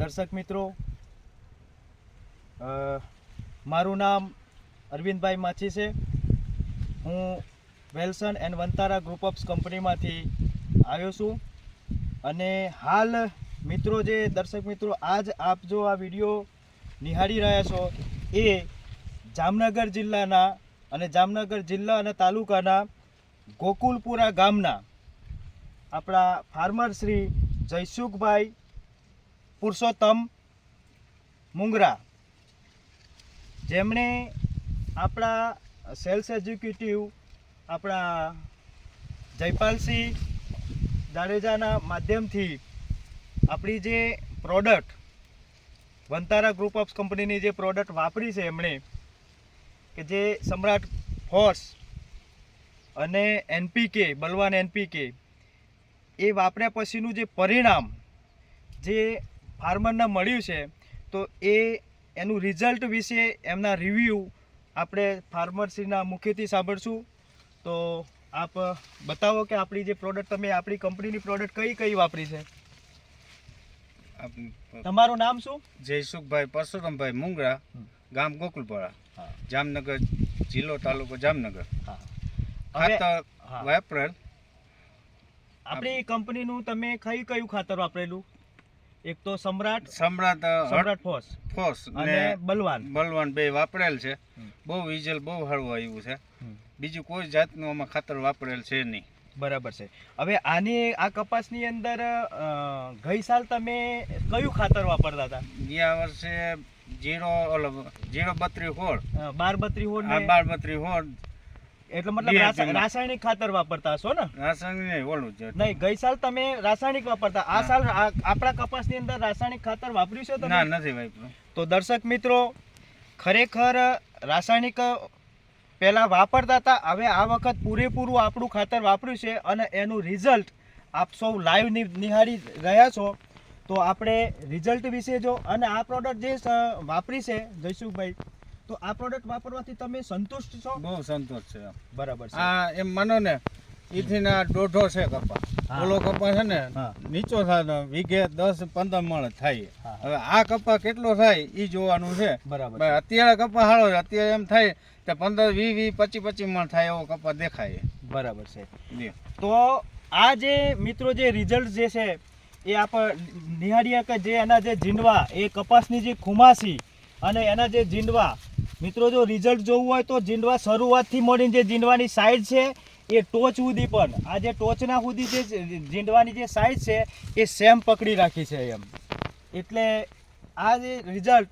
દર્શક મિત્રો, મારું નામ અરવિંદભાઈ માછી છે. હું વેલ્સન એન્ડ વંતારા ગ્રુપ ઓફ કંપનીમાંથી આવ્યો છું. અને હાલ મિત્રો, જે દર્શક મિત્રો આજ આપ જો આ વિડીયો નિહાળી રહ્યા છો એ જામનગર જિલ્લાના અને તાલુકાના ગોકુલપુરા ગામના આપણા ફાર્મર શ્રી જયસુખભાઈ પુરુષોત્તમ મુંગરા, જેમણે આપણા સેલ્સ એક્ઝિક્યુટિવ આપણા જયપાલસિંહ જાડેજાના માધ્યમથી આપણી જે પ્રોડક્ટ વંતારા ગ્રુપ ઓફ કંપનીની જે પ્રોડક્ટ વાપરી છે એમણે, કે જે સમ્રાટ ફોર્સ અને એનપીકે બલવાન એનપીકે એ વાપર્યા પછીનું જે પરિણામ જે ફાર્મરને મળ્યું છે, તો એનું રિઝલ્ટ વિશે એમના રિવ્યૂ આપણે ફાર્મરશ્રીના મુખેથી સાંભળશું. તો આપ બતાવો કે આપણી જે પ્રોડક્ટ તમે આપણી કંપનીની પ્રોડક્ટ કઈ કઈ વાપરી છે. તમારું નામ શું? જયસુખભાઈ પરસોત્તમભાઈ મુંગરા, ગામ ગોકુલપુરા, જામનગર જિલ્લો તાલુકો જામનગર. ખાતર વાપરેલ. આપણી કંપનીનું તમે કયું ખાતર વાપરેલું? એક તો સમ્રાટ ફોર્સ અને બલવાન બે વાપરેલ છે. બહુ રિઝલ્ટ બહુ સારું આવ્યું છે. બીજું કોઈ જાતનું આમાં ખાતર વાપરેલ છે નહીં. બરાબર છે. હવે આ કપાસની અંદર ગઈ સાલ તમે કયું ખાતર વાપરતા હતા? ગયા વર્ષે 032 હોળ 1232 હોળ 1232 હોળ, એટલે મતલબ રાસાયણિક ખાતર વાપરતા હશો ને? રાસાયણિક નહીં, ઓલું જ નહીં. ગઈ સાલ તમે રાસાયણિક વાપરતા, આ સાલ આપણા કપાસની અંદર રાસાયણિક ખાતર વાપર્યું છે? ના, નથી વાપર્યું. તો દર્શક મિત્રો, ખરેખર રાસાયણિક પહેલા વાપરતા હતા, હવે આ વખત પૂરેપૂરું આપણું ખાતર વાપર્યું છે અને એનું રિઝલ્ટ આપ સૌ લાઈવ નિહાળી રહ્યા છો. તો આપણે રિઝલ્ટ વિશે જો, અને આ પ્રોડક્ટ જે વાપરી છે જયસુખભાઈ, તો આ પ્રોડક્ટ વાપરવાથી તમે સંતુષ્ટ છો? બહુ સંતોષ છે. બરાબર છે. આ એમ માનો ને, ઈથી ના દોઢો છે કપા. ઓલો કપા છે ને નીચો થાય, વીઘે 10-15 મણ થાય. હવે આ કપા કેટલો થાય એ જોવાનું છે. બરાબર. અત્યારે કપા હારો, અત્યારે એમ થાય કે 15-20-25 મણ થાય એવો કપા દેખાય. બરાબર છે. તો આ જે મિત્રો જે રિઝલ્ટ જે છે એ આપ નિહાળીએ કે જે એના જે જીંડવા, એ કપાસની જે ખુમાસી અને એના જે જીંડવા, મિત્રો જો રિઝલ્ટ જોવું હોય તો જીંડવા શરૂઆતથી મળીને જે જીંડવાની સાઈઝ છે એ ટોચ સુધી, પણ આ જે ટોચના સુધી જે જીંડવાની જે સાઈઝ છે એ સેમ પકડી રાખી છે એમ. એટલે આ જે રિઝલ્ટ,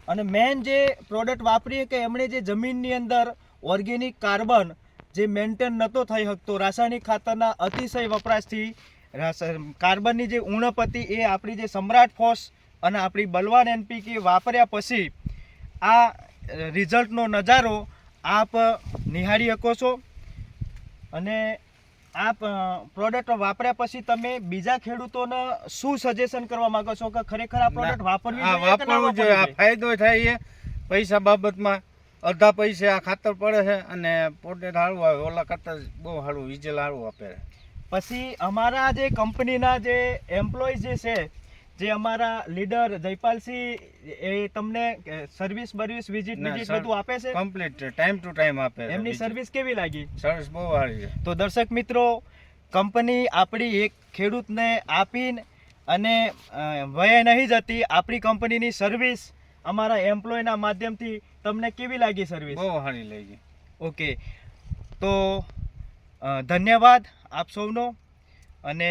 અને મેન જે પ્રોડક્ટ વાપરીએ કે એમણે જે જમીનની અંદર ઓર્ગેનિક કાર્બન જે મેન્ટેન નહોતો થઈ શકતો, રાસાયણિક ખાતરના અતિશય વપરાશથી કાર્બનની જે ઉણપ હતી, એ આપણી જે સમ્રાટ ફોર્સ અને આપણી બલવાન એનપીકે વાપર્યા પછી આ રિઝલ્ટનો નજારો આપ નિહાળી શકો છો. અને આ પ્રોડક્ટ વાપર્યા પછી તમે બીજા ખેડૂતોને શું સજેશન કરવા માંગો છો કે ખરેખર આ પ્રોડક્ટ વાપરવું જોઈએ? આ ફાયદો થાય છે પૈસા બાબતમાં. અડધા પૈસે આ ખાતર પડે છે અને પોતે સારું આવે, ઓલા કરતા બહુ સારું રિઝલ્ટ સારું આપે. પછી અમારા જે કંપનીના જે એમ્પ્લોઈઝ જે છે, જે અમારા લીડર જયપાલસિંહ, એ તમને સર્વિસ વિઝિટ બધું આપે છે? કમ્પ્લીટ ટાઈમ ટુ ટાઈમ આપે. એમની સર્વિસ કેવી લાગી? સર્વિસ બહુ સારી છે. તો દર્શક મિત્રો, કંપની આપણી એક ખેડૂતને આપીને અને વયે નહીં જતી આપણી કંપનીની સર્વિસ અમારા એમ્પ્લોયના માધ્યમથી તમને કેવી લાગી સર્વિસ? બહુ સારી લાગી. ઓકે, તો ધન્યવાદ આપ સૌનો. અને